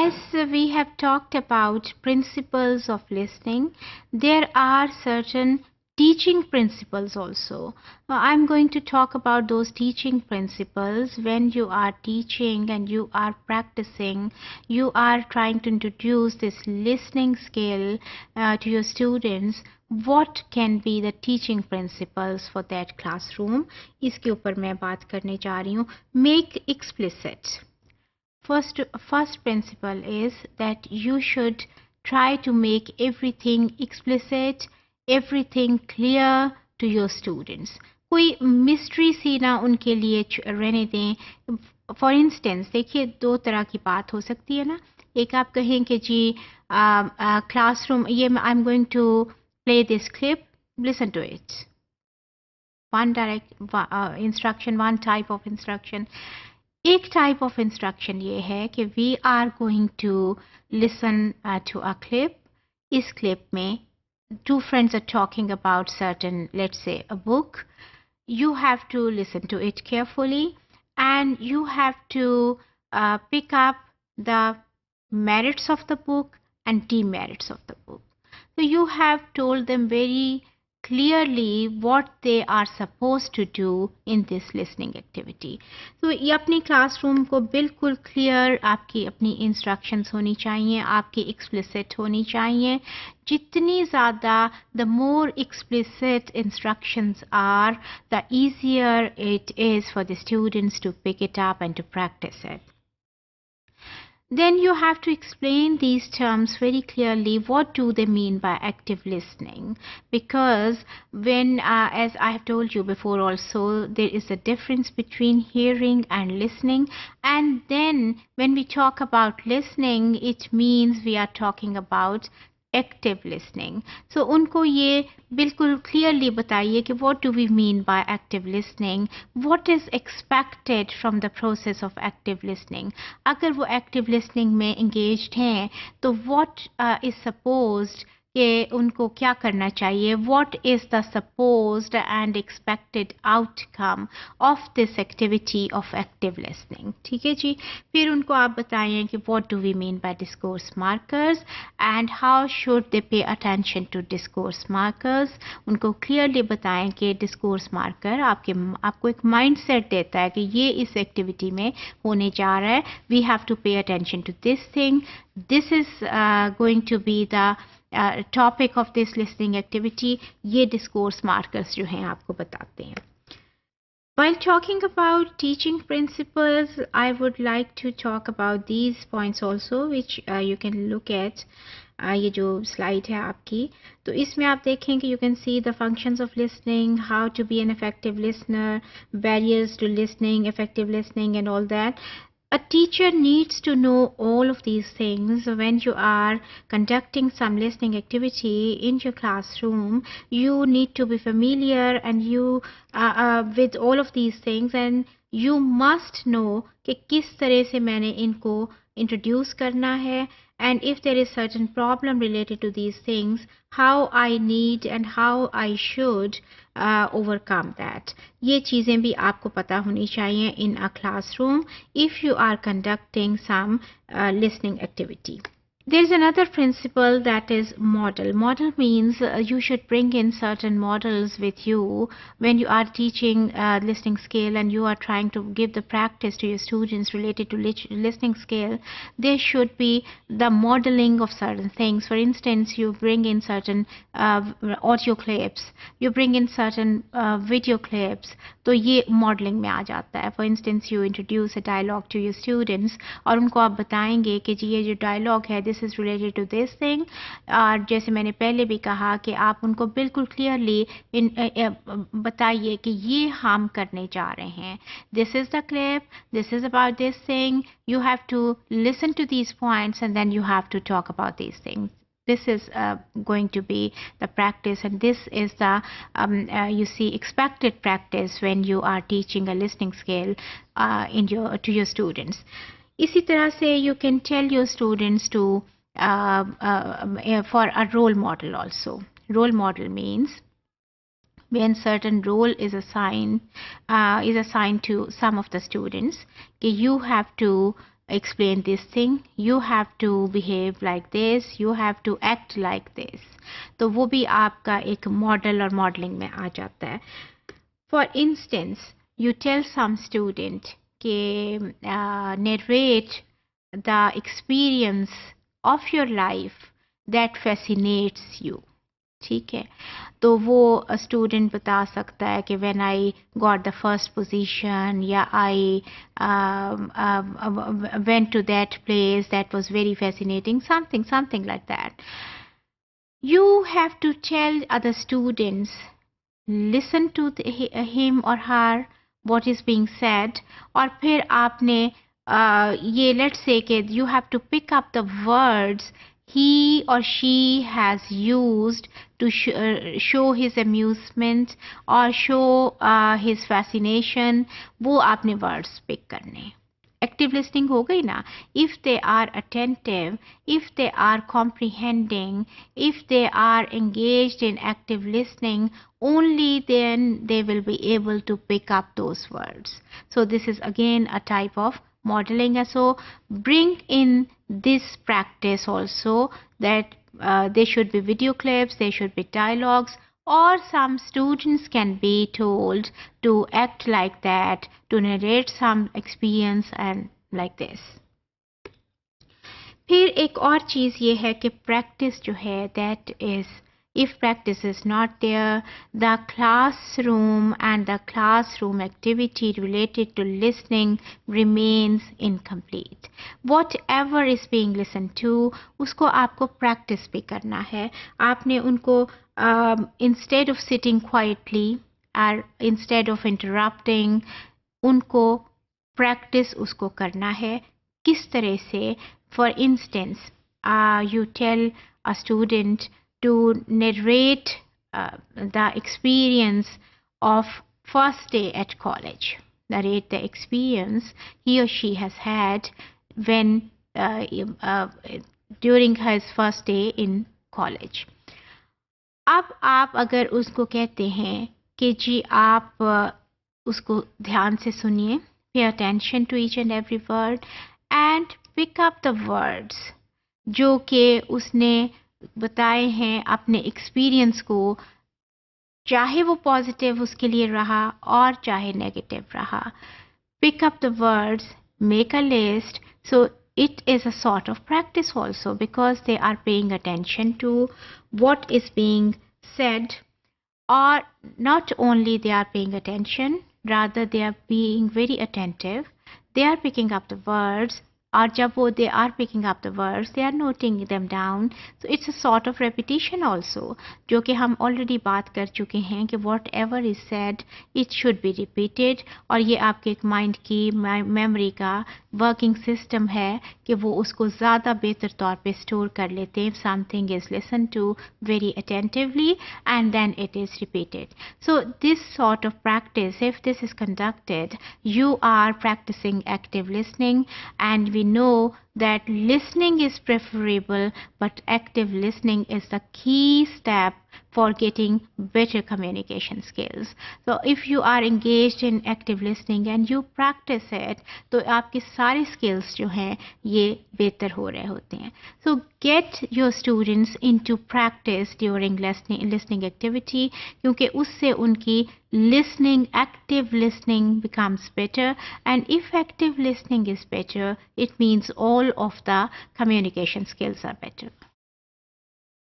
As we have talked about principles of listening, there are certain teaching principles also. I'm going to talk about those teaching principles. When you are teaching and you are practicing, you are trying to introduce this listening skill to your students. What can be the teaching principles for that classroom? इसके ऊपर मैं बात करने जा रही हूँ. Make explicit. First principle is that you should try to make everything explicit, everything clear to your students. कोई mystery सी ना उनके लिए रहने दें. For instance, देखिए दो तरह की बात हो सकती है ना. एक आप कहें कि जी classroom ये I'm going to play this clip, listen to it. One direct instruction, one type of instruction. एक टाइप ऑफ इंस्ट्रक्शन ये है कि we are going to listen to a clip. इस क्लिप में two friends are talking about certain, let's say, a book. You have to listen to it carefully and you have to pick up the merits of the book and demerits of the book. So you have told them very clearly what they are supposed to do in this listening activity. So ये अपनी classroom को बिल्कुल clear आपकी अपनी instructions होनी चाहिए, आपकी explicit होनी चाहिए. जितनी ज़्यादा the more explicit instructions are, the easier it is for the students to pick it up and to practice it. Then you have to explain these terms very clearly. What do they mean by active listening? Because when, as I have told you before also, there is a difference between hearing and listening. And then when we talk about listening, it means we are talking about active listening. So उनको ये बिल्कुल clearly बताइए कि what do we mean by active listening? What is expected from the process of active listening? अगर वो active listening में engaged हैं, तो what is supposed कि उनको क्या करना चाहिए? What is the supposed and expected outcome of this activity of active listening? ठीक है जी. फिर उनको आप बताएं कि what do we mean by discourse markers and how should they pay attention to discourse markers? उनको clearly बताएं कि discourse marker आपको एक mindset देता है कि ये इस activity में होने जा रहा है. We have to pay attention to this thing. This is going to be the topic of this listening activity. ये discourse markers जो हैं आपको बताते हैं. While talking about teaching principles, I would like to talk about these points also, which you can look at. ये जो slide है आपकी, तो इसमें आप देखेंगे you can see the functions of listening, how to be an effective listener, barriers to listening, effective listening and all that. A teacher needs to know all of these things when you are conducting some listening activity in your classroom. You need to be familiar and you with all of these things, and you must know कि किस तरह से मैंने इनको introduce करना है, and if there is certain problem related to these things, how I need and how I should overcome that. ये चीज़ें भी आपको पता होनी चाहिए in a classroom if you are conducting some listening activity. There's another principle that is model. Model means you should bring in certain models with you when you are teaching listening skill and you are trying to give the practice to your students related to listening skill. There should be the modeling of certain things. For instance, you bring in certain audio clips, you bring in certain video clips. तो ये modeling में आ जाता है. For instance, you introduce a dialogue to your students और उनको आप बताएंगे कि जी ये जो dialogue है, this is related to this thing. और जैसे मैंने पहले भी कहा कि आप उनको बिल्कुल clearly बताइए कि ये हम करने जा रहे हैं. This is the clip, this is about this thing. You have to listen to these points and then you have to talk about these things. This is going to be the practice, and this is the you see expected practice when you are teaching a listening skill to your students. इसी तरह से you can tell your students to for a role model also. Role model means when certain role is assigned to some of the students, you have to explain this thing, you have to behave like this, you have to act like this. तो वो भी आपका एक model और modelling में आ जाता है. For instance, you tell some student कि narrate the experience of your life that fascinates you. ठीक है, तो वो स्टूडेंट बता सकता है कि when I got the first position, या I went to that place that was very fascinating, something like that. You have to tell other students, listen to him or her what is being said, और फिर आपने ये let's say कि you have to pick up the words he or she has used to show his amusement or show his fascination. वो आपने words pick करने. Active listening हो गई ना. If they are attentive, if they are comprehending, if they are engaged in active listening, only then they will be able to pick up those words. So this is again a type of modeling. So bring in this practice also, that there should be video clips, there should be dialogues, or some students can be told to act like that, to narrate some experience and like this. फिर एक और चीज़ ये है कि practice जो है, that is, if practice is not there, the classroom and the classroom activity related to listening remains incomplete. Whatever is being listened to, उसको आपको practice भी करना है. आपने उनको instead of sitting quietly or instead of interrupting, उनको practice उसको करना है. किस तरह से? For instance, you tell a student to narrate the experience of first day at college. Narrate the experience he or she has had when during his first day in college. अब आप अगर उसको कहते हैं कि जी आप उसको ध्यान से सुनिए, pay attention to each and every word and pick up the words जो कि उसने बताए हैं अपने एक्सपीरियंस को, चाहे वो पॉजिटिव उसके लिए रहा और चाहे नेगेटिव रहा. Pick up the words, make a list. So it is a sort of practice also, because they are paying attention to what is being said, or not only they are paying attention, rather they are being very attentive. They are picking up the words, और जब वो they are picking up the words, they are noting them down. So it's a sort of repetition also, जो कि हम already बात कर चुके हैं कि whatever is said, it should be repeated. और ये आपके एक mind की memory का working system है कि वो उसको ज़्यादा बेहतर तौर पे store कर लेते हैं. Something is listened to very attentively and then it is repeated. So this sort of practice, if this is conducted, you are practicing active listening, and we know that listening is preferable, but active listening is the key step for getting better communication skills. So if you are engaged in active listening and you practice it, तो आपके सारे skills जो हैं ये बेहतर हो रहे होते हैं. So get your students into practice during listening activity, क्योंकि उससे उनकी listening, active listening becomes better, and if active listening is better, it means all of the communication skills are better.